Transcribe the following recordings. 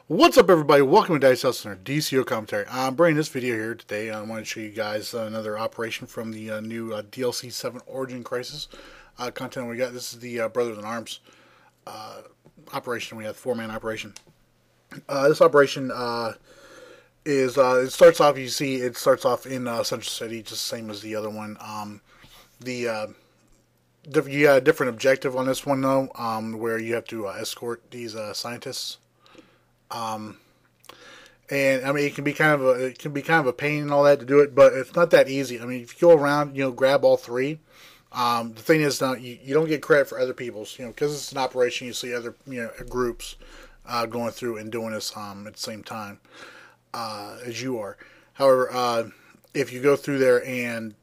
What's up, everybody? Welcome to Dice House and our DCUO commentary. I'm bringing this video here today. I want to show you guys another operation from the new DLC 7 Origin Crisis content we got. This is the Brothers in Arms operation. We have 4-man operation. This operation is it starts off. You see, it starts off in Central City, just the same as the other one. You got a different objective on this one though, where you have to escort these scientists. And I mean, it can be kind of a pain and all that to do it, but it's not that easy. I mean, if you go around, grab all three. The thing is, now you don't get credit for other people's, because it's an operation. You see other, groups going through and doing this at the same time as you are. However, if you go through there and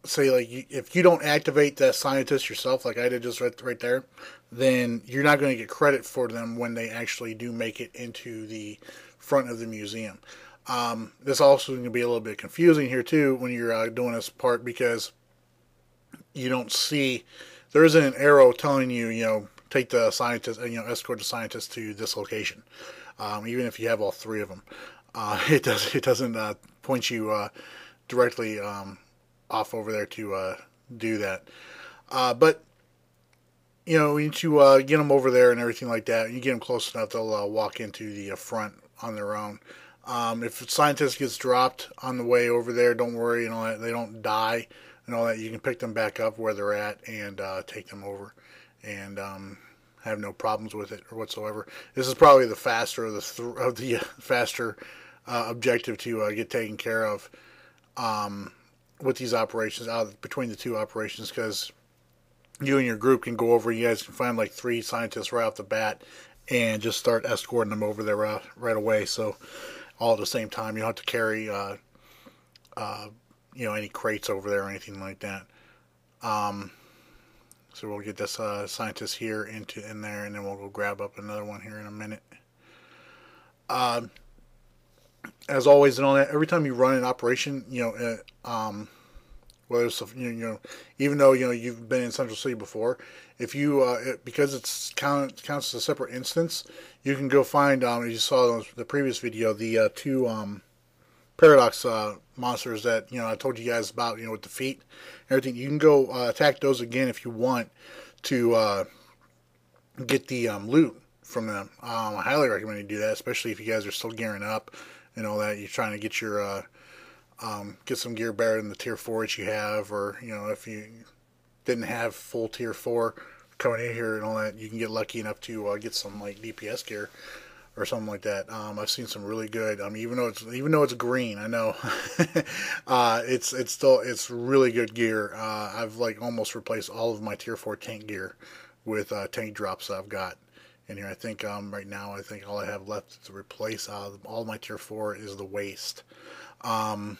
say if you don't activate that scientist yourself, like I did just right there, then you're not going to get credit for them when they actually do make it into the front of the museum. This also going to be a little bit confusing here too when you're doing this part, because you don't see, there isn't an arrow telling you, take the scientist, escort the scientist to this location. Even if you have all three of them, it doesn't point you directly off over there to do that. But once you get them over there and everything like that, you get them close enough, they'll walk into the front on their own. If a scientist gets dropped on the way over there, don't worry, and all that, they don't die and all that. You can pick them back up where they're at and take them over, and have no problems with it or whatsoever. This is probably the faster of the faster objective to get taken care of with these operations, between the two operations, because you and your group can go over. You guys can find like 3 scientists right off the bat and just start escorting them over there right away. So all at the same time, you don't have to carry any crates over there or anything like that. So we'll get this scientist here in there, and then we'll go grab up another one here in a minute. As always, and all that, every time you run an operation, whether it's even though you've been in Central City before, if you because it's counts as a separate instance, you can go find, as you saw in the previous video, the 2 paradox monsters that I told you guys about, with the feet and everything. You can go attack those again if you want to get the loot from them. I highly recommend you do that, especially if you guys are still gearing up and all that. You're trying to get your get some gear better than the tier 4 that you have, or if you didn't have full tier 4 coming in here and all that, you can get lucky enough to get some like DPS gear or something like that. I've seen some really good. Even though it's green, I know it's really good gear. I've like almost replaced all of my tier 4 tank gear with tank drops that I've got in here. I think right now, I think all I have left to replace all of my tier 4 is the waist. And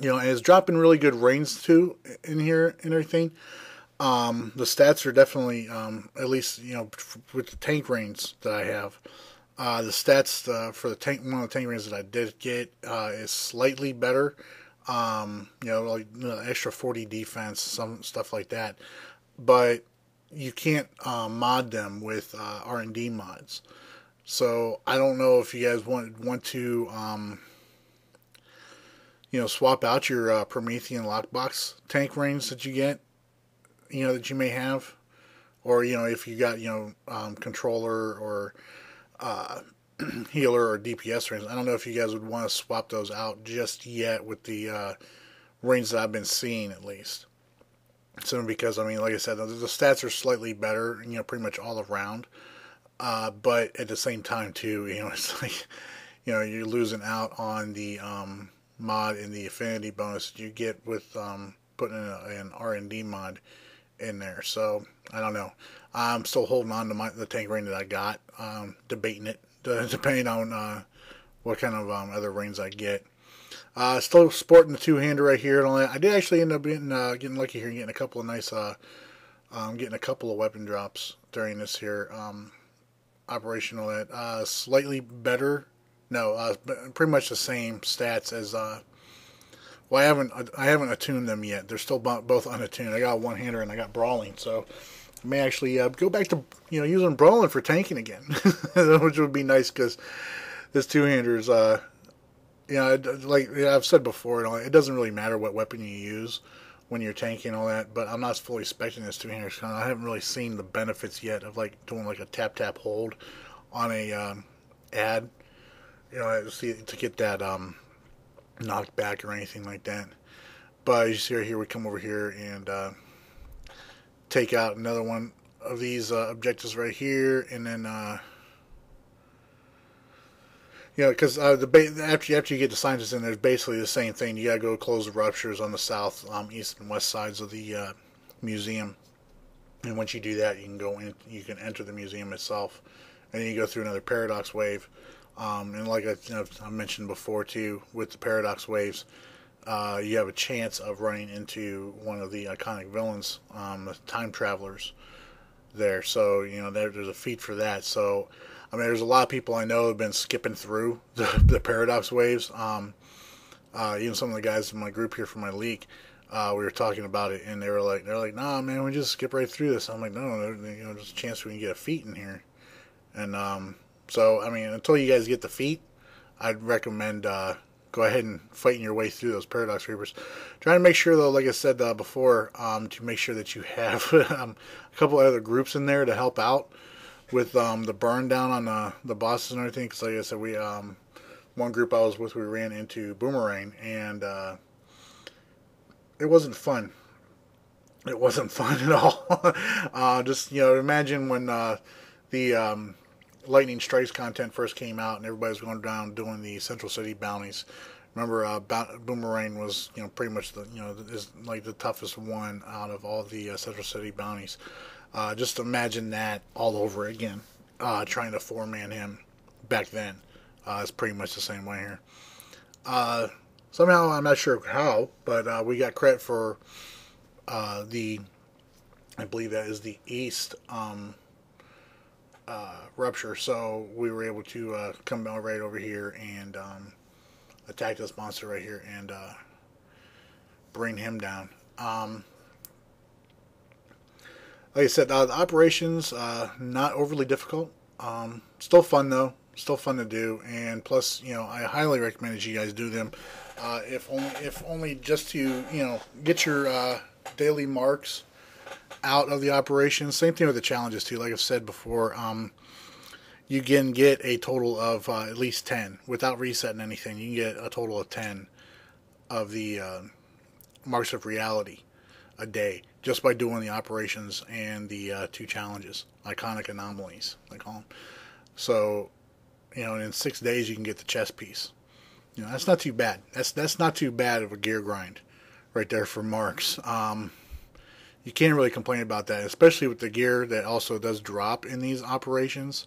it's dropping really good range too in here and everything. The stats are definitely, at least with the tank range that I have, the stats for the tank, one of the tank ranges that I did get is slightly better. Like extra 40 defense, some stuff like that. But you can't mod them with R&D mods. So I don't know if you guys want to swap out your Promethean lockbox tank range that you get, that you may have, or if you got controller or healer or DPS range. I don't know if you guys would want to swap those out just yet with the range that I've been seeing, at least. So because like I said, the stats are slightly better, pretty much all around. But at the same time too, it's like you're losing out on the mod and the affinity bonus that you get with putting an R&D mod in there. So I don't know. I'm still holding on to the tank range that I got, debating it, depending on what kind of other range I get. Still sporting the 2-hander right here and all that. I did actually end up getting lucky here and getting a couple of nice, getting a couple of weapon drops during this here operation. All that slightly better. No, pretty much the same stats as. Well, I haven't attuned them yet. They're still both unattuned. I got 1-hander and I got brawling, so I may actually go back to using Brolin for tanking again, which would be nice because this two-hander is like I've said before, it doesn't really matter what weapon you use when you're tanking and all that, but I'm not fully expecting this two-hander. I haven't really seen the benefits yet of like doing like a tap hold on a ad, to get that knocked back or anything like that. But as you see right here, we come over here and take out another one of these objectives right here, and then because after you get the scientists in, there's basically the same thing. You gotta go close the ruptures on the south, east, and west sides of the museum, and once you do that, you can go in. You can enter the museum itself, and then you go through another paradox wave. And like I mentioned before too, with the paradox waves, you have a chance of running into one of the iconic villains, the time travelers there. So there's a feat for that. So I mean, there's a lot of people I know have been skipping through the paradox waves. Even some of the guys in my group here from my league, we were talking about it, and they're like, nah, man, we just skip right through this. I'm like, no, there's a chance we can get a feat in here. And so I mean, until you guys get the feat, I'd recommend go ahead and fighting your way through those paradox reapers. Trying to make sure, though, like I said before, to make sure that you have a couple other groups in there to help out with the burn down on the bosses and everything. Because like I said, we one group I was with, we ran into Boomerang, and it wasn't fun. It wasn't fun at all. Just imagine when the Lightning Strikes content first came out, and everybody was going down doing the Central City bounties. Remember, Boomerang was pretty much is like the toughest one out of all the Central City bounties. Just imagine that all over again. Trying to four-man him back then. It's pretty much the same way here. Somehow, I'm not sure how, but we got credit for I believe that is the East rupture. So we were able to come right over here and attack this monster right here and bring him down. Like I said, the operations not overly difficult. Still fun though. Still fun to do, and plus, I highly recommend that you guys do them. If only just to get your daily marks out of the operation. Same thing with the challenges too. Like I've said before, you can get a total of at least 10 without resetting anything. You can get a total of 10 of the marks of reality a day just by doing the operations and the 2 challenges, iconic anomalies they call them. So in 6 days you can get the chess piece. That's not too bad. That's not too bad of a gear grind right there for marks. You can't really complain about that, especially with the gear that also does drop in these operations.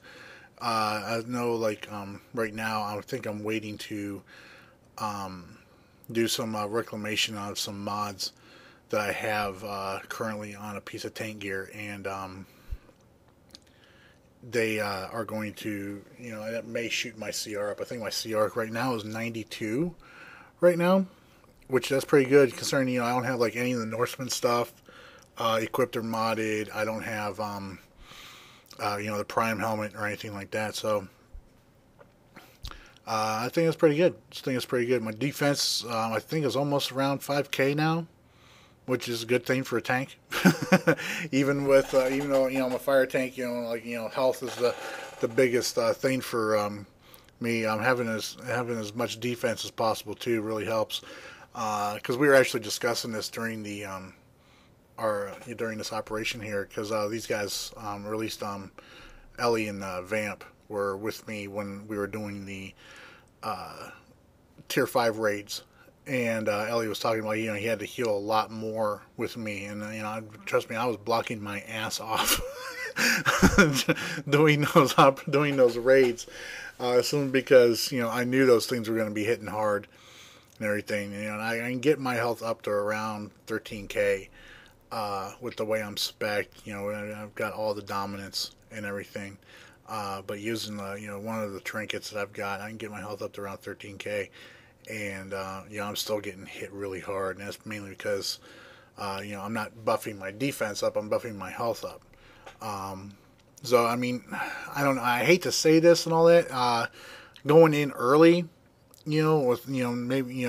I know, like right now, I think I'm waiting to do some reclamation of some mods that I have currently on a piece of tank gear, and they are going to, that may shoot my CR up. I think my CR right now is 92 right now, which that's pretty good considering, I don't have like any of the Norseman stuff equipped or modded. I don't have, the Prime helmet or anything like that. So I think it's pretty good. My defense, I think, is almost around 5K now, which is a good thing for a tank. Even though I'm a fire tank, health is the biggest thing for me. Having as much defense as possible too really helps. Because we were actually discussing this during the during this operation here, because these guys released Ellie and Vamp were with me when we were doing the tier 5 raids. And Ellie was talking about, he had to heal a lot more with me, and trust me, I was blocking my ass off doing those raids, simply because I knew those things were going to be hitting hard and everything. And I can get my health up to around 13K with the way I'm spec'd. I've got all the dominance and everything, but using one of the trinkets that I've got, I can get my health up to around 13K. And I'm still getting hit really hard, and that's mainly because I'm not buffing my defense up, I'm buffing my health up. So I mean, I don't know. I hate to say this and all that. Going in early, with maybe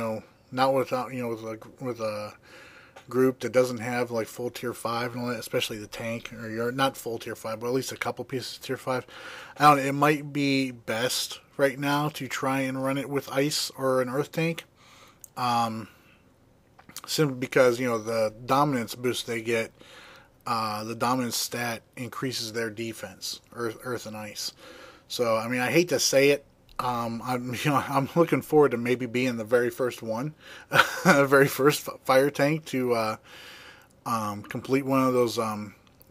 not without with a group that doesn't have like full tier 5 and all that, especially the tank, or you're not full tier 5, but at least a couple pieces of tier 5. I don't know, it might be best right now to try and run it with ice or an earth tank. Simply because the dominance boost they get, the dominance stat increases their defense, earth and ice. So I mean, I hate to say it. I'm looking forward to maybe being the very first one, the very first fire tank to complete one of those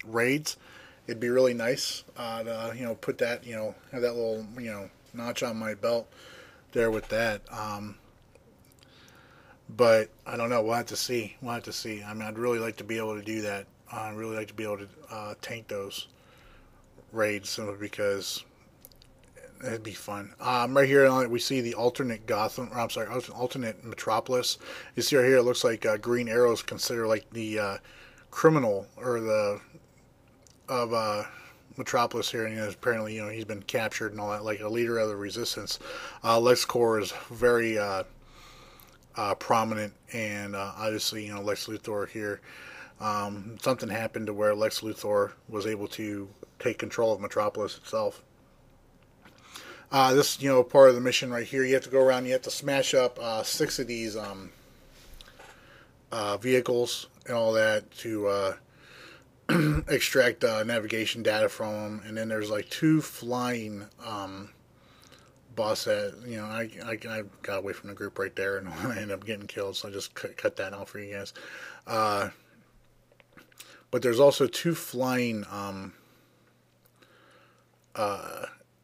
raids. It'd be really nice to put that, have that little notch on my belt there with that. But I don't know. We'll have to see. We'll have to see. I mean, I'd really like to be able to do that. I'd really like to be able to tank those raids simply because it'd be fun. Right here, we see the alternate Gotham. Or, I'm sorry, alternate Metropolis. You see right here, it looks like Green Arrow is considered like the criminal or the of Metropolis here, and apparently he's been captured and all that, like a leader of the resistance. LexCorp is very prominent, and obviously Lex Luthor here. Something happened to where Lex Luthor was able to take control of Metropolis itself. This, part of the mission right here, you have to go around, you have to smash up 6 of these vehicles and all that to extract navigation data from them. And then there's like 2 flying boss that, I got away from the group right there and I ended up getting killed, so I just cut that out for you guys. But there's also 2 flying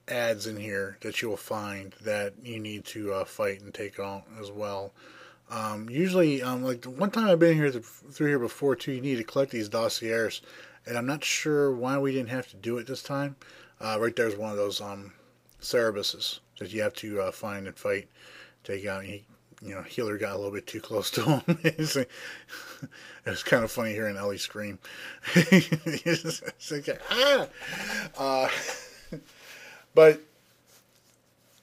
ads in here that you'll find that you need to fight and take on as well. Usually, like the one time I've been here through here before too, you need to collect these dossiers, and I'm not sure why we didn't have to do it this time. Right there's one of those Cerebuses that you have to find and fight, take out. Healer got a little bit too close to him. It's kind of funny hearing Ellie scream. It's like, ah! But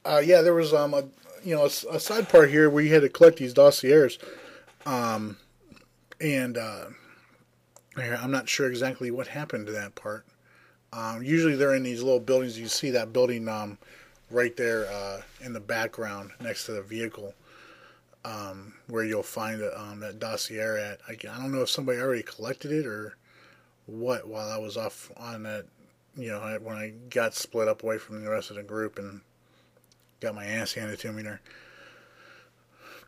yeah, there was a side part here where you had to collect these dossiers, and I'm not sure exactly what happened to that part. Usually they're in these little buildings. You see that building right there in the background next to the vehicle, where you'll find that dossier at. I don't know if somebody already collected it or what while I was off on that. When I got split up away from the rest of the group and got my ass handed to me there.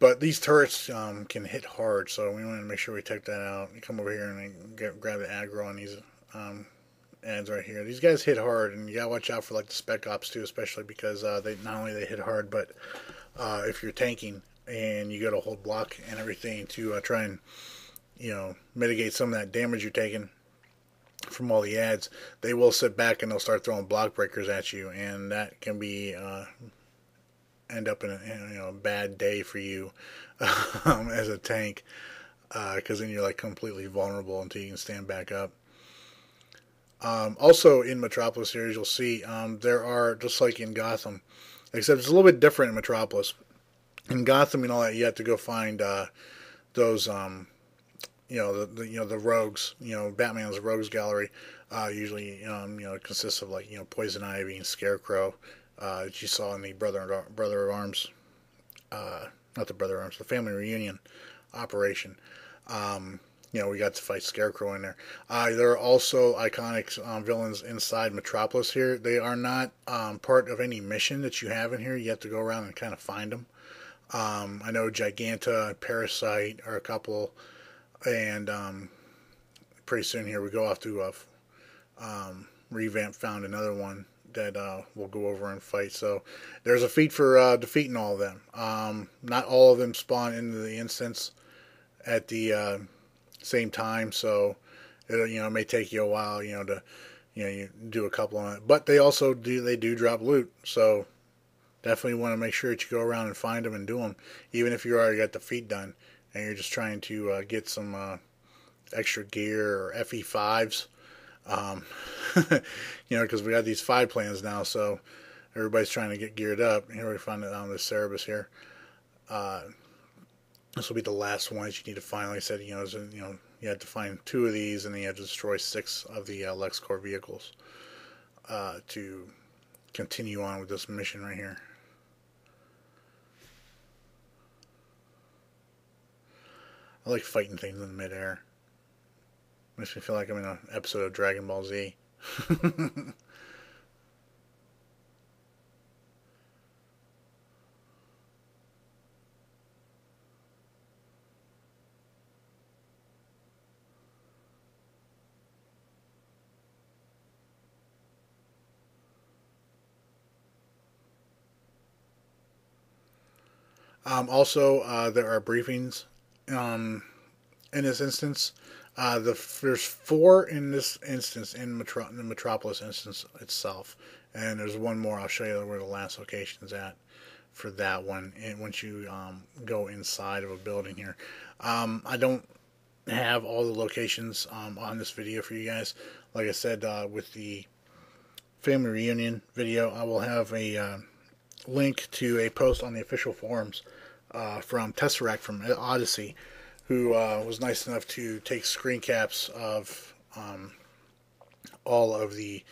But these turrets can hit hard, so we want to make sure we check that out. You come over here and grab the aggro on these ads right here. These guys hit hard, and you gotta watch out for like the spec ops too, especially because they not only they hit hard, but if you're tanking and you got to hold block and everything to try and mitigate some of that damage you're taking from all the ads, they will sit back and they'll start throwing block breakers at you, and that can be end up in a bad day for you as a tank, because then you're like completely vulnerable until you can stand back up. Also in Metropolis here, you'll see there are, just like in Gotham, except it's a little bit different in Metropolis. In Gotham and all that, you have to go find those the rogues, Batman's rogues gallery, usually, consists of like, Poison Ivy and Scarecrow, that you saw in the Brother of Arms, not the Brother of Arms, the Family Reunion operation. We got to fight Scarecrow in there. There are also iconic villains inside Metropolis here. They are not part of any mission that you have in here. You have to go around and kind of find them. I know Giganta and Parasite are a couple. And pretty soon here we go off to Revamp found another one that we'll go over and fight. So there's a feat for defeating all of them. Not all of them spawn into the instance at the same time, so it may take you a while to you do a couple on it. But they also do drop loot, so definitely want to make sure that you go around and find them and do them, even if you already got the feat done and you're just trying to get some extra gear or FE5s. Um, because we got these 5 plans now, so everybody's trying to get geared up. Here we find it on this Cerebus here. This will be the last one that you need to find. Like I said, you have to find 2 of these, and then you have to destroy 6 of the LexCorp vehicles to continue on with this mission right here. I like fighting things in midair. Makes me feel like I'm in an episode of Dragon Ball Z. Also, there are briefings in this instance. There's 4 in this instance, in the Metropolis instance itself, and there's one more. I'll show you where the last location's at for that one. And once you go inside of a building here, I don't have all the locations on this video for you guys. Like I said, with the family reunion video, I will have a link to a post on the official forums from Tesseract from Odyssey, who was nice enough to take screen caps of all of the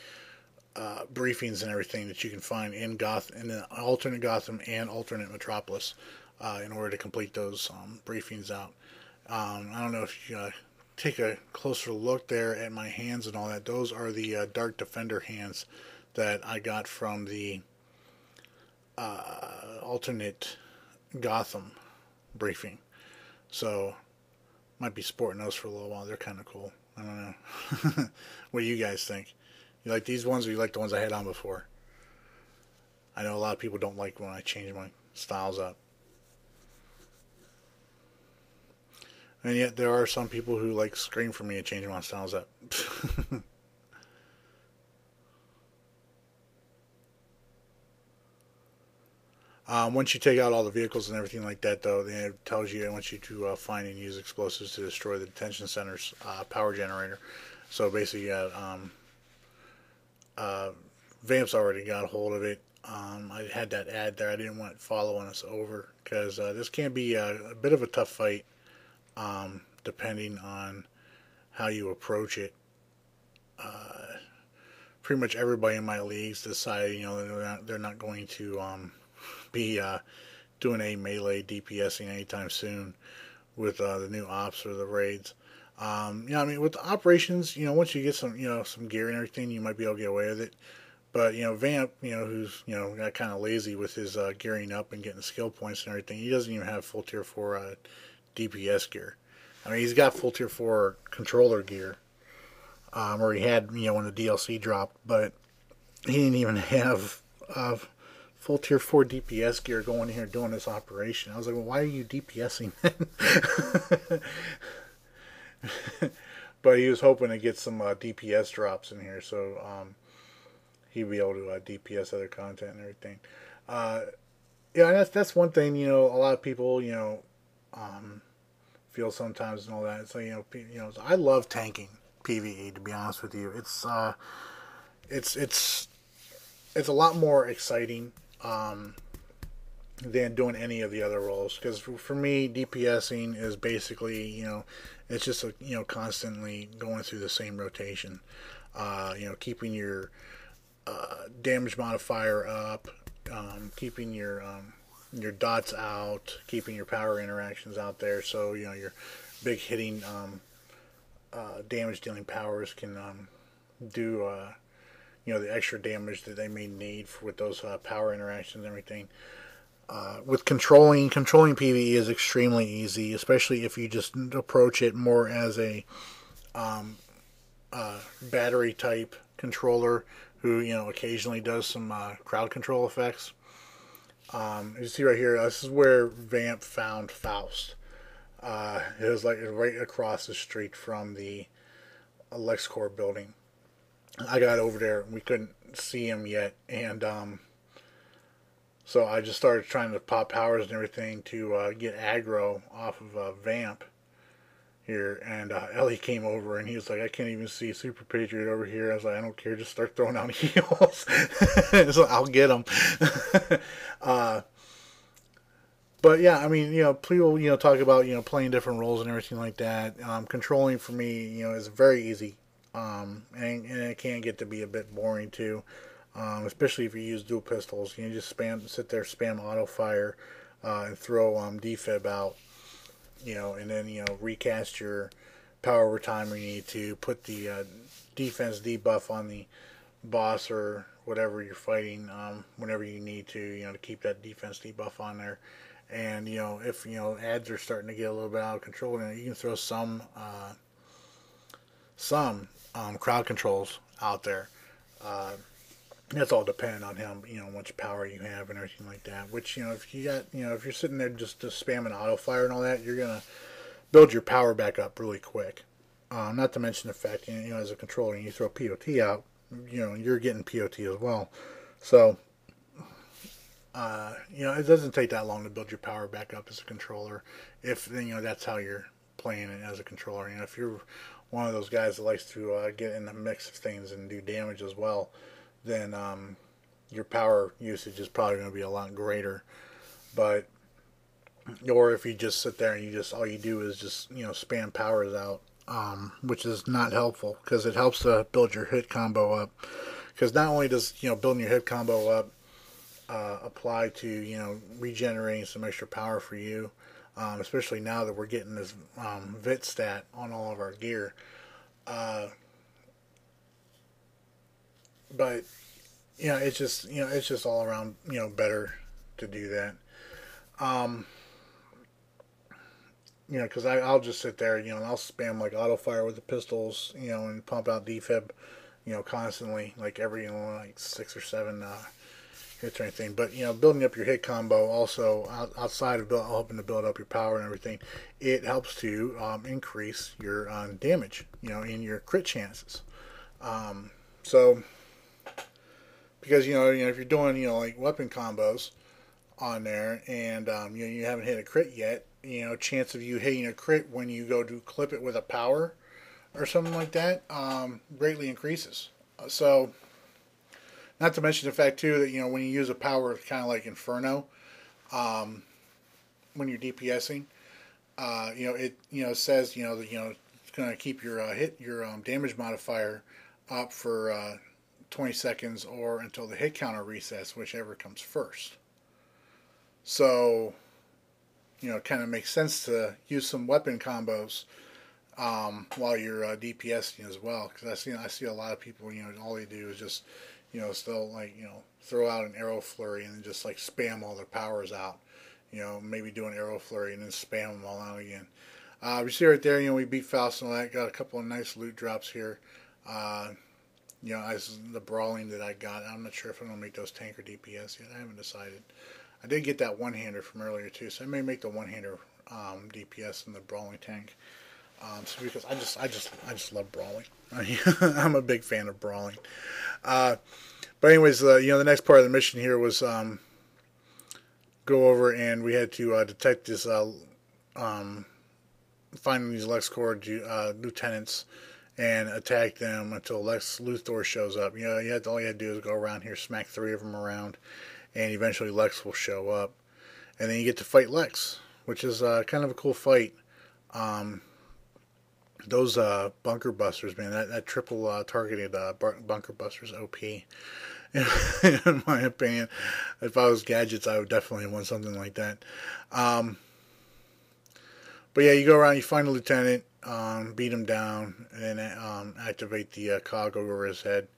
briefings and everything that you can find in the alternate Gotham and alternate Metropolis in order to complete those briefings out. I don't know if you take a closer look there at my hands and all that. Those are the Dark Defender hands that I got from the alternate Gotham briefing. So might be sporting those for a little while. They're kind of cool. I don't know. What do you guys think? You like these ones, or you like the ones I had on before? I know a lot of people don't like when I change my styles up. And yet there are some people who like scream for me to change my styles up. Once you take out all the vehicles and everything like that, though, then it tells you, it wants you to find and use explosives to destroy the detention center's power generator. So basically, Vamp's already got a hold of it. I had that ad there. I didn't want it following us over, because this can be a bit of a tough fight, depending on how you approach it. Pretty much everybody in my leagues decided, they're not going to be doing a melee DPSing anytime soon with the new ops or the raids. I mean, with the operations, once you get some gear and everything, you might be able to get away with it. But Vamp, who's got kind of lazy with his gearing up and getting skill points and everything, he doesn't even have full tier 4 DPS gear. I mean, he's got full tier 4 controller gear, or he had when the DLC dropped, but he didn't even have full tier 4 DPS gear going in here doing this operation. I was like, well, why are you DPSing then? But he was hoping to get some DPS drops in here, so he'd be able to DPS other content and everything. Yeah, that's one thing. A lot of people feel sometimes and all that. So I love tanking PvE. To be honest with you, it's a lot more exciting than doing any of the other roles. Because for me, DPSing is basically it's just constantly going through the same rotation. Keeping your damage modifier up, keeping your dots out, keeping your power interactions out there, so your big hitting damage dealing powers can do the extra damage that they may need with those power interactions and everything. With controlling PvE is extremely easy, especially if you just approach it more as a battery type controller who occasionally does some crowd control effects. You see right here, this is where Vamp found Faust. It was like right across the street from the LexCorp building. I got over there and we couldn't see him yet, and so I just started trying to pop powers and everything to get aggro off of Vamp, here, and Ellie came over, and he was like, I can't even see Superpatriot over here. I was like, I don't care, just start throwing out heals. So I'll get him. uh, but yeah, I mean, people, talk about, playing different roles and everything like that. Controlling for me, is very easy. And it can get to be a bit boring too. Especially if you use dual pistols. You just sit there, spam auto fire, and throw defib out, and then recast your power over time when you need to. Put the defense debuff on the boss or whatever you're fighting, whenever you need to keep that defense debuff on there. And if ads are starting to get a little bit out of control, then you can throw some crowd controls out there. That's all dependent on him, how much power you have and everything like that. Which, if you got, if you're sitting there just spamming auto fire and all that, you're gonna build your power back up really quick. Not to mention the fact, as a controller, you throw POT out, you're getting POT as well. So, it doesn't take that long to build your power back up as a controller, if that's how you're playing it as a controller. If you're one of those guys that likes to get in the mix of things and do damage as well, then your power usage is probably going to be a lot greater. But, or if you just sit there and all you do is just spam powers out, which is not helpful, because it helps to build your hit combo up. Because not only does building your hit combo up apply to regenerating some extra power for you, especially now that we're getting this VIT stat on all of our gear. But it's just all around better to do that. Because I'll just sit there, and I'll spam like auto fire with the pistols, and pump out defib, constantly, like every like 6 or 7 hits or anything. But building up your hit combo also outside of helping to build up your power and everything, it helps to increase your damage, in your crit chances. So because if you're doing like weapon combos on there and you haven't hit a crit yet, chance of you hitting a crit when you go to clip it with a power or something like that greatly increases. So, not to mention the fact too that when you use a power kind of like Inferno, when you're DPSing, it says that it's going to keep your damage modifier up for 20 seconds or until the hit counter resets, whichever comes first. So, it kind of makes sense to use some weapon combos while you're DPSing as well. Because I see a lot of people, all they do is just, still like, throw out an arrow flurry and then just like spam all their powers out. Maybe do an arrow flurry and then spam them all out again. We see right there, we beat Faust and all that. Got a couple of nice loot drops here. The brawling that I got, I'm not sure if I'm going to make those tank or DPS yet. I haven't decided. I did get that one-hander from earlier too, so I may make the one-hander DPS and the brawling tank. So because I just love brawling. I'm a big fan of brawling. But anyways, the next part of the mission here was go over and we had to detect this finding these LexCorp lieutenants and attack them until Lex Luthor shows up. All you had to do is go around here, smack 3 of them around, and eventually Lex will show up. And then you get to fight Lex, which is kind of a cool fight. Those bunker busters, man, that triple targeted bunker busters OP. In my opinion, if I was Gadgets, I would definitely want something like that. But yeah, you go around, you find a lieutenant, beat him down, and then activate the cog over his head,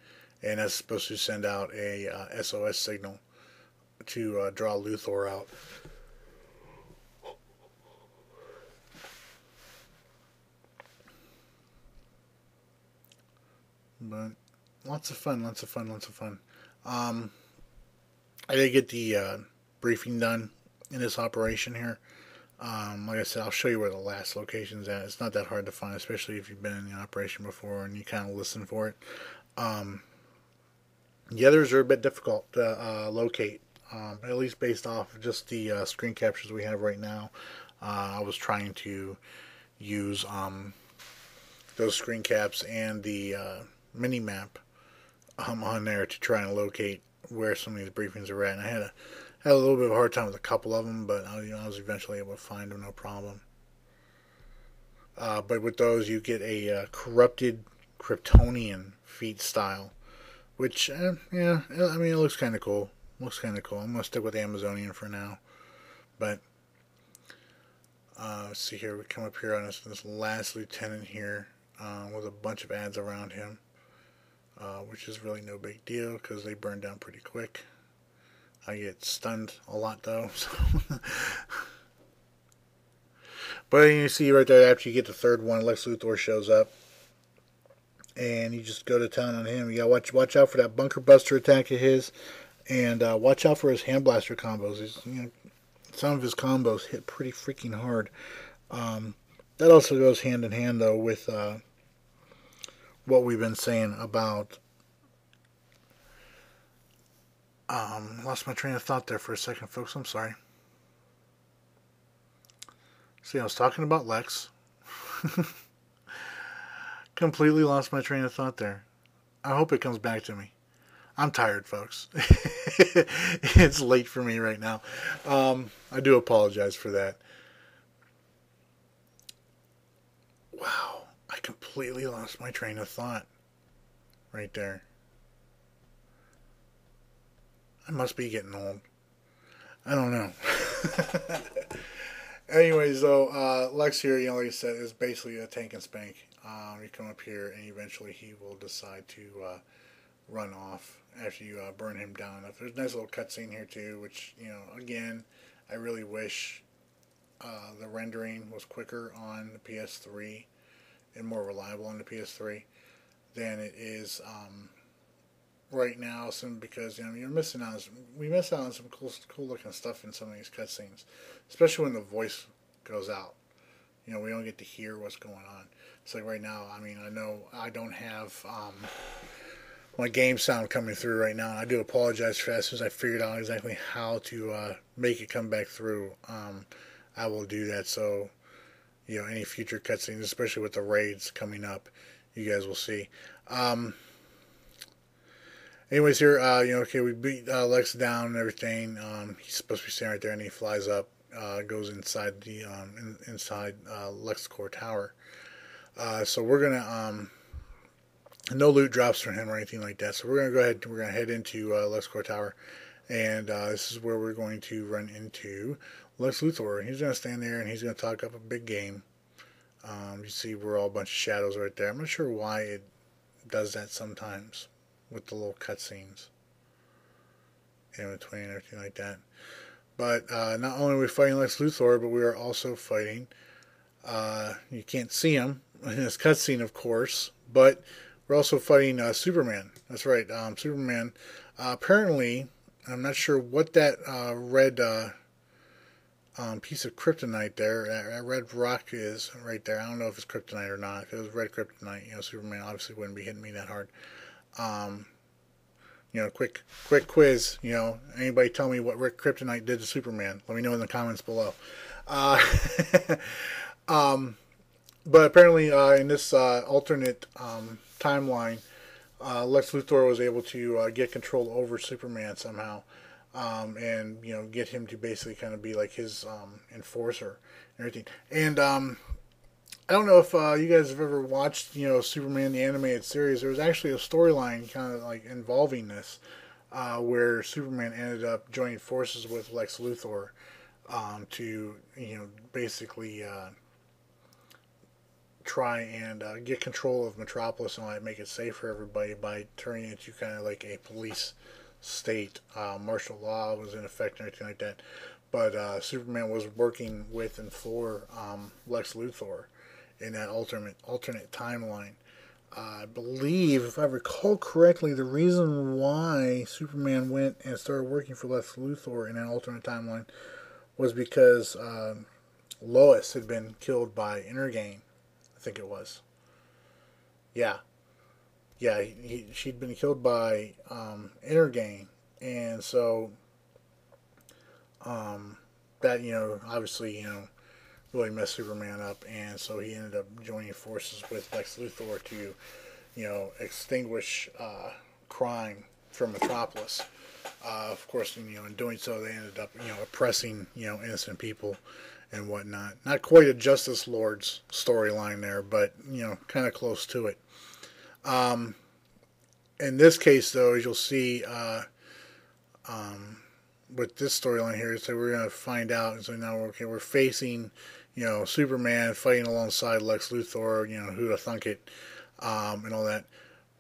and that's supposed to send out a SOS signal to draw Luthor out. But lots of fun. I did get the briefing done in this operation here. Like I said, I'll show you where the last location's at. It's not that hard to find, especially if you've been in the operation before and you kind of listen for it. The others are a bit difficult to locate, at least based off of just the screen captures we have right now. I was trying to use those screen caps and the mini map on there to try and locate where some of these briefings are at. And I had a little bit of a hard time with a couple of them, but I was eventually able to find them, no problem. But with those, you get a corrupted Kryptonian feat style, which, yeah, I mean, it looks kind of cool. Looks kind of cool. I'm going to stick with Amazonian for now. But, let's see here. We come up here on this last lieutenant here with a bunch of ads around him, which is really no big deal because they burn down pretty quick. I get stunned a lot, though. So but you see right there, after you get the third one, Lex Luthor shows up. And you just go to town on him. You gotta watch out for that bunker buster attack of his. And watch out for his hand blaster combos. Some of his combos hit pretty freaking hard. That also goes hand in hand, though, with what we've been saying about... lost my train of thought there for a second, folks. I'm sorry. See, I was talking about Lex. Completely lost my train of thought there. I hope it comes back to me. I'm tired, folks. It's late for me right now. I do apologize for that. Wow. I completely lost my train of thought. Right there. I must be getting old. I don't know. Anyways, though, Lex here, like I said, is basically a tank and spank. You come up here, and eventually he will decide to run off after you burn him down. There's a nice little cutscene here, too, which, again, I really wish the rendering was quicker on the PS3 and more reliable on the PS3 than it is right now, because you're missing out. We miss out on some cool looking stuff in some of these cutscenes, especially when the voice goes out. We don't get to hear what's going on. It's like right now. I mean, I know I don't have my game sound coming through right now, and I do apologize for that. As soon as I figured out exactly how to make it come back through, I will do that. So, any future cutscenes, especially with the raids coming up, you guys will see. Anyways, here, okay, we beat Lex down and everything. He's supposed to be standing right there, and he flies up, goes inside the LexCorp tower. So we're gonna no loot drops from him or anything like that. So we're gonna go ahead. We're gonna head into LexCorp tower, and this is where we're going to run into Lex Luthor. He's gonna stand there and he's gonna talk up a big game. You see, we're all a bunch of shadows right there. I'm not sure why it does that sometimes with the little cutscenes in between and everything like that. But not only are we fighting Lex Luthor, but we are also fighting, you can't see him in this cutscene, of course, but we're also fighting Superman. That's right, Superman. Apparently, I'm not sure what that red piece of kryptonite there, that red rock is right there. I don't know if it's kryptonite or not. If it was red kryptonite, Superman obviously wouldn't be hitting me that hard. Quick quiz. Anybody tell me what red kryptonite did to Superman? Let me know in the comments below. But apparently, in this alternate timeline, Lex Luthor was able to get control over Superman somehow, and get him to basically kind of be like his enforcer and everything. And I don't know if you guys have ever watched, Superman the animated series. There was actually a storyline kind of like involving this, where Superman ended up joining forces with Lex Luthor to, basically try and get control of Metropolis and make it safe for everybody by turning it into kind of like a police state. Martial law was in effect and everything like that. But Superman was working with and for Lex Luthor in that alternate timeline. I believe, if I recall correctly, the reason why Superman went and started working for Lex Luthor in that alternate timeline was because Lois had been killed by Intergang, I think it was. Yeah, she'd been killed by Intergang, and so that obviously really messed Superman up, and so he ended up joining forces with Lex Luthor to, extinguish crime from Metropolis. Of course, in doing so, they ended up, oppressing, innocent people and whatnot. Not quite a Justice Lord's storyline there, but, kind of close to it. In this case, though, as you'll see, with this storyline here, so we're going to find out, and so now we're facing, Superman fighting alongside Lex Luthor, who'd have thunk it, and all that.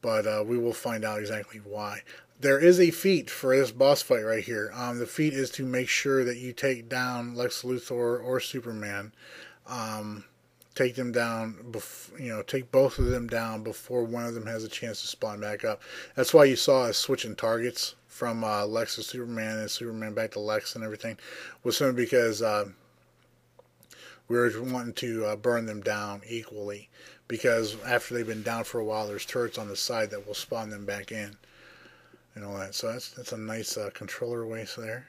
But we will find out exactly why. There is a feat for this boss fight right here. The feat is to make sure that you take down Lex Luthor or Superman. Take them down, take both of them down before one of them has a chance to spawn back up. That's why you saw us switching targets from Lex to Superman and Superman back to Lex and everything. Was simply because we were wanting to burn them down equally. Because after they've been down for a while, there's turrets on the side that will spawn them back in. And all that. So that's a nice controller waste there.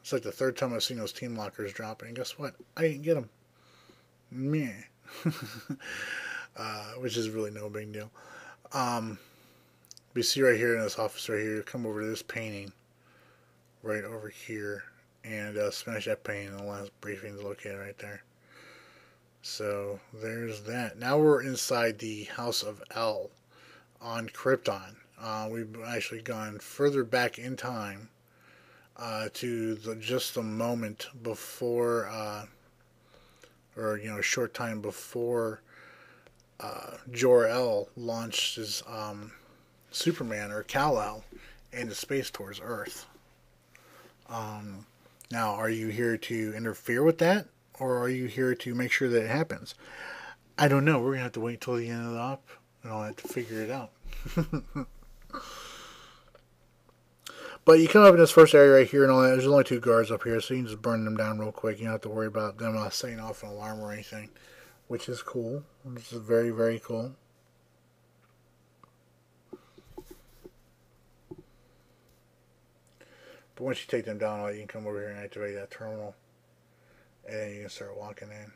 It's like the third time I've seen those team lockers dropping. And guess what? I didn't get them. Meh. Which is really no big deal. We see right here in this office right here, come over to this painting right over here and smash that painting in the last briefing is located right there. So there's that. Now we're inside the House of L on Krypton. We've actually gone further back in time to just the moment before, or a short time before Jor-El launched his Superman or Kal-El into space towards Earth. Now, are you here to interfere with that, or are you here to make sure that it happens? I don't know. We're gonna have to wait till the end of the op and all that to figure it out. But you come up in this first area right here and all that. There's only 2 guards up here, so you can just burn them down real quick. You don't have to worry about them setting off an alarm or anything, which is cool. Which is very, very cool. But once you take them down, you can come over here and activate that terminal, and then you can start walking in.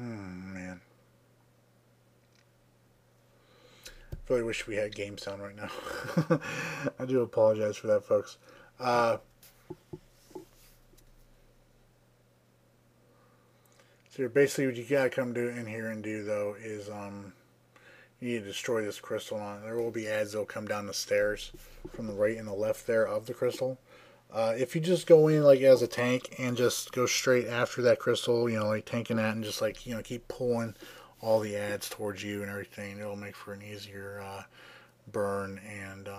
Man. I really wish we had game sound right now. I do apologize for that, folks. So basically what you gotta come do in here and do, though, is you need to destroy this crystal. There will be ads that will come down the stairs from the right and the left there of the crystal. If you just go in like as a tank and just go straight after that crystal, like tanking that and just like, keep pulling all the ads towards you and everything, it'll make for an easier burn and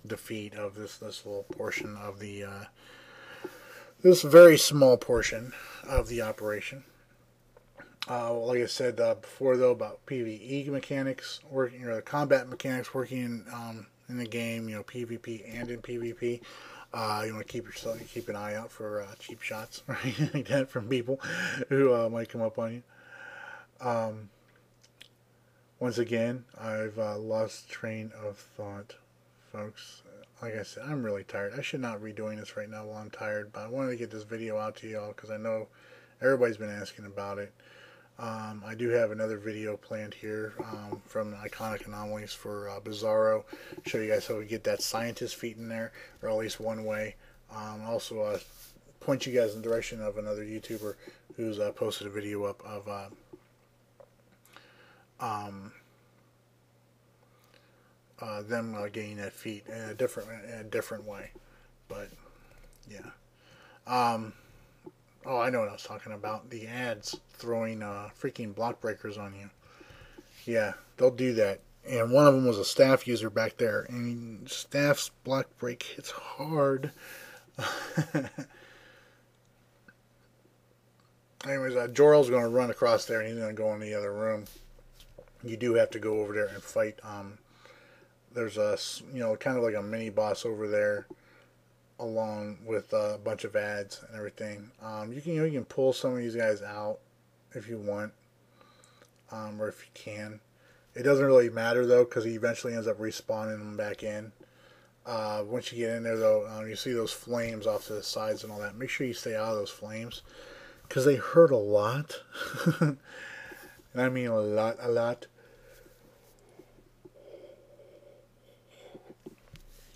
defeat of this little portion of the this very small portion of the operation. Like I said before, though, about PvE mechanics working, the combat mechanics working in the game, PvP and in PvP. You want to keep an eye out for cheap shots, right, like that from people who might come up on you. Once again, I've lost train of thought, folks. Like I said, I'm really tired. I should not be doing this right now while I'm tired, but I wanted to get this video out to y'all because I know everybody's been asking about it. I do have another video planned here from Iconic Anomalies for Bizarro. Show you guys how we get that scientist feat in there, or at least one way. Also point you guys in the direction of another YouTuber who's posted a video up of them getting that feat in a different way. But yeah. Oh, I know what I was talking about. The ads throwing freaking block breakers on you. Yeah, they'll do that. And one of them was a staff user back there. And staff's block break hits hard. Anyways, Jor-El's going to run across there and he's going to go in the other room. You do have to go over there and fight. There's a, kind of like a mini boss over there, along with a bunch of ads and everything. You can pull some of these guys out if you want, or if you can. It doesn't really matter though, because he eventually ends up respawning them back in. Once you get in there though, you see those flames off to the sides and all that. Make sure you stay out of those flames, because they hurt a lot. And I mean a lot, a lot.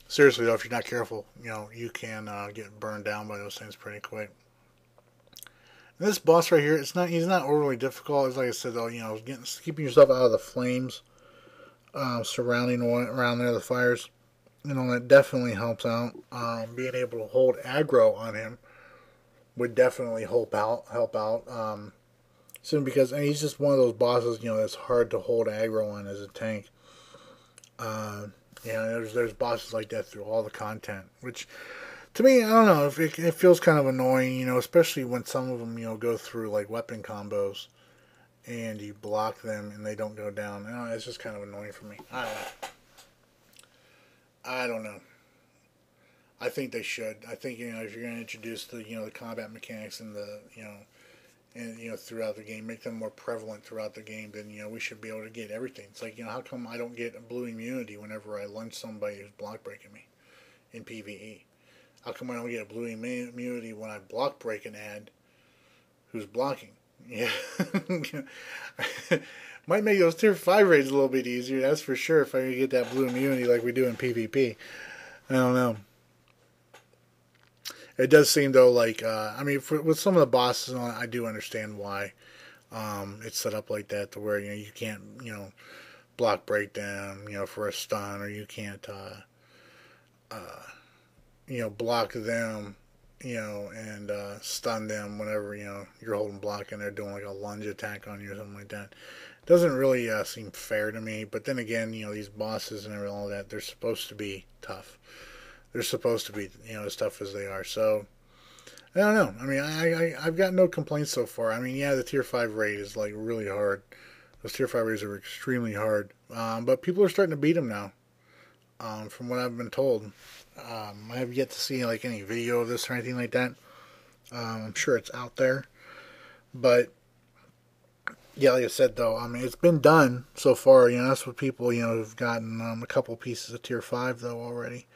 Seriously though, if you're not careful, you can get burned down by those things pretty quick. And this boss right here, he's not overly difficult. It's like I said though, keeping yourself out of the flames surrounding around there, the fires. That definitely helps out. Being able to hold aggro on him would definitely help out. Simply because he's just one of those bosses, that's hard to hold aggro on as a tank. There's bosses like that through all the content, which to me, I don't know, it feels kind of annoying, especially when some of them, go through like weapon combos and you block them and they don't go down. It's just kind of annoying for me. I don't know. I think they should. I think, if you're going to introduce the, the combat mechanics and the, throughout the game, make them more prevalent throughout the game, then, we should be able to get everything. It's like, how come I don't get a blue immunity whenever I lunge somebody who's block breaking me in PvE? How come I don't get a blue immunity when I block break an ad who's blocking? Yeah. Might make those tier 5 raids a little bit easier, that's for sure, if I can get that blue immunity like we do in PvP. I don't know. It does seem, though, like, with some of the bosses, I do understand why it's set up like that, to where, you can't, block break them, for a stun, or you can't, block them, and stun them whenever, you're holding block and they're doing, like, a lunge attack on you or something like that. Doesn't really seem fair to me, but then again, these bosses and all that, they're supposed to be tough. They're supposed to be, as tough as they are. So, I don't know. I've got no complaints so far. The tier 5 raid is like really hard. Those tier 5 raids are extremely hard. But people are starting to beat them now. From what I've been told. I have yet to see like any video of this or anything like that. I'm sure it's out there. But yeah, like I said though, it's been done so far. That's what people, have gotten a couple pieces of tier 5 though already.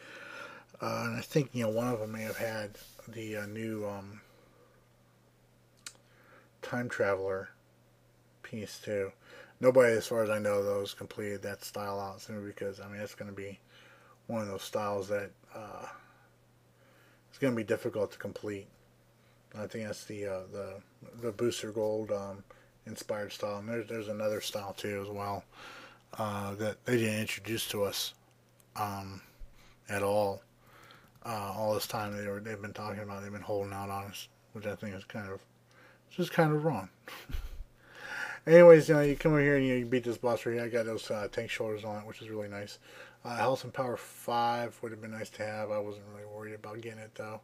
And I think, one of them may have had the new time traveler piece too. Nobody, as far as I know, though, has completed that style out simply because, that's going to be one of those styles that it's going to be difficult to complete. I think that's the Booster Gold inspired style. And there's another style too as well that they didn't introduce to us at all. All this time they've been talking about, they've been holding out on us, which I think is just kind of wrong. Anyways, you come over here and you beat this boss right here. I got those tank shoulders on it, which is really nice. Health and power 5 would have been nice to have. I wasn't really worried about getting it though.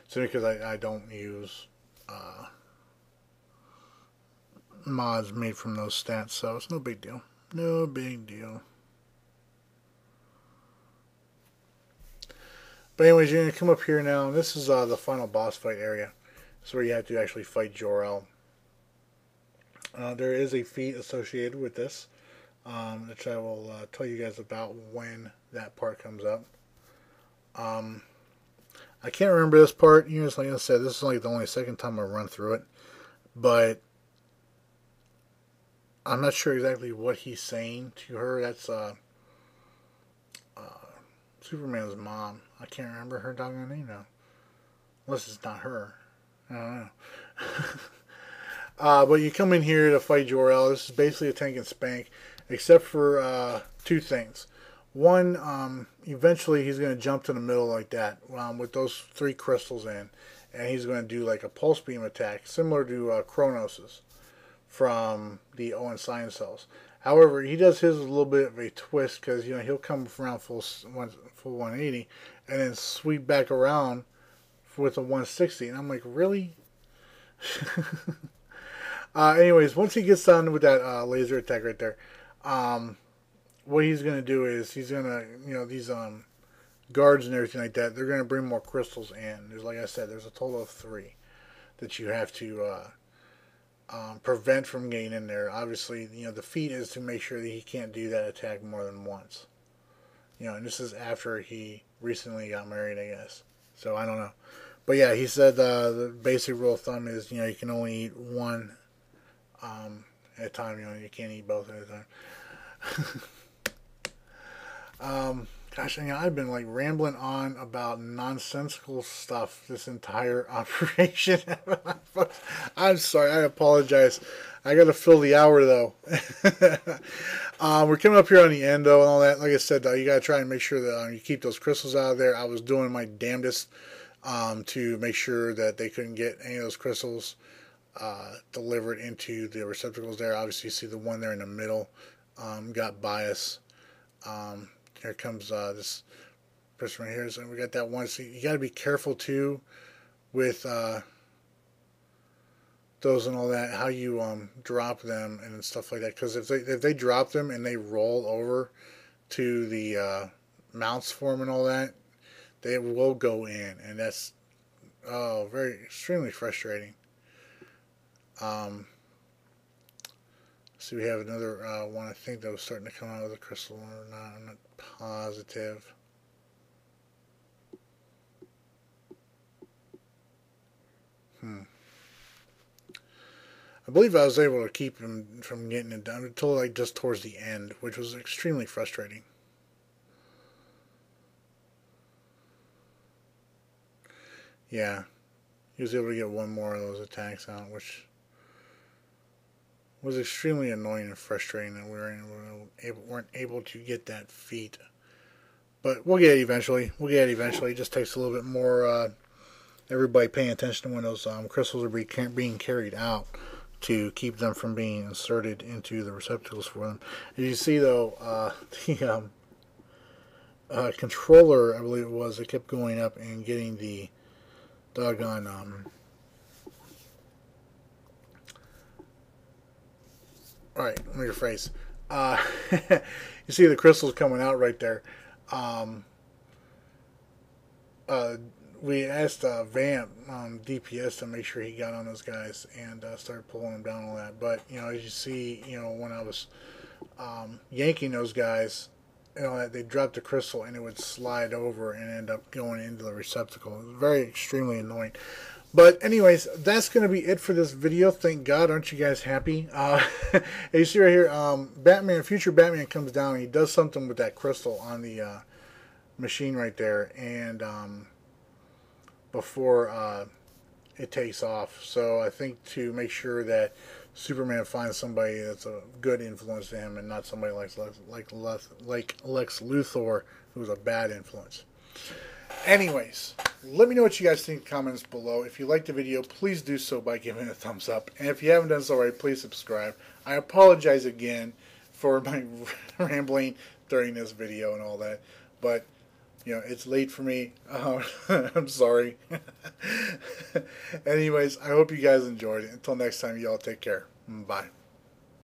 So because I don't use mods made from those stats, so it's no big deal. No big deal. But anyways, you're going to come up here now, and this is the final boss fight area. This is where you have to actually fight Jor-El. There is a feat associated with this, which I will tell you guys about when that part comes up. I can't remember this part. Like I said, this is like the only second time I run through it. But I'm not sure exactly what he's saying to her. That's Superman's mom. I can't remember her doggone name now. Unless it's not her. I don't know. But you come in here to fight Jor-El. This is basically a tank and spank, except for two things. One, eventually he's going to jump to the middle like that with those 3 crystals in, and he's going to do like a pulse beam attack, similar to Kronos's from the Owen Science Cells. However, he does his a little bit of a twist because he'll come around full 180 and then sweep back around with a 160, and I'm like, really? Anyways, once he gets done with that laser attack right there, what he's going to do is he's going to, these guards and everything like that, they're going to bring more crystals in. There's, like I said, there's a total of 3 that you have to prevent from getting in there. Obviously, the feat is to make sure that he can't do that attack more than once. And this is after he recently got married, I guess. So I don't know. But yeah, he said the basic rule of thumb is, you can only eat one at a time. You can't eat both at a time. Gosh, I've been like rambling on about nonsensical stuff this entire operation. I'm sorry, I apologize. I got to fill the hour though. We're coming up here on the end though, and all that. Like I said, you got to try and make sure that you keep those crystals out of there. I was doing my damnedest to make sure that they couldn't get any of those crystals delivered into the receptacles there. Obviously, you see the one there in the middle got bias. Here comes this person right here. So we got that one. So you got to be careful too with those and all that. How you drop them and stuff like that. Because if they drop them and they roll over to the mounts form and all that, they will go in, and that's very extremely frustrating. So we have another one. I think that was starting to come out of the crystal or not. I'm not positive. I believe I was able to keep him from getting it done until like just towards the end, which was extremely frustrating. Yeah, he was able to get one more of those attacks out, which was extremely annoying and frustrating that we weren't able to get that feat. But we'll get it eventually. It just takes a little bit more everybody paying attention to when those crystals are being carried out to keep them from being inserted into the receptacles for them. As you see, though, the controller, I believe it was, it kept going up and getting the doggone alright, let me rephrase. You see the crystals coming out right there. We asked Vamp DPS to make sure he got on those guys and started pulling them down and all that. But as you see, when I was yanking those guys, they dropped the crystal and it would slide over and end up going into the receptacle. It was very extremely annoying. But anyways, that's going to be it for this video. Thank God. Aren't you guys happy? You see right here, future Batman comes down and he does something with that crystal on the machine right there, and before it takes off. So I think to make sure that Superman finds somebody that's a good influence to him and not somebody like Lex Luthor, who's a bad influence. Anyways, let me know what you guys think in the comments below. If you liked the video, please do so by giving it a thumbs up. And if you haven't done so already, please subscribe. I apologize again for my rambling during this video and all that. But, it's late for me. I'm sorry. Anyways, I hope you guys enjoyed it. Until next time, y'all take care. Bye.